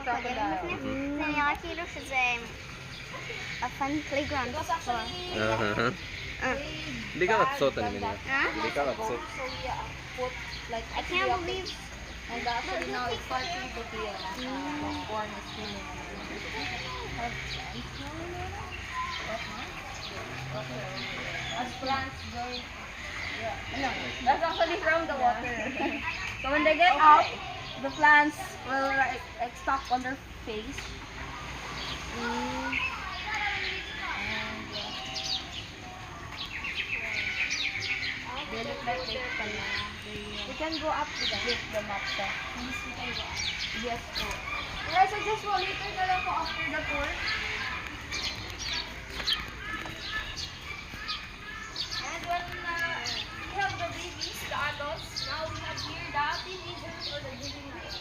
Then Yakiro is a fun playground for. Hindi ka kapsot ano niya. Huh? Hindi ka kapsot. So yeah, put like I can't believe. and actually now it's starting to be corn is feeling. As plants going. Yeah. That's actually from the water. So when they get out, the plants will like stuck on their face. They look like we can go up to lift them up there. Please, we can go up. Yes, po. Guys, I just want later na lang po after the tour. And when we have the babies, the adults, now we have here the teenagers or the juniors.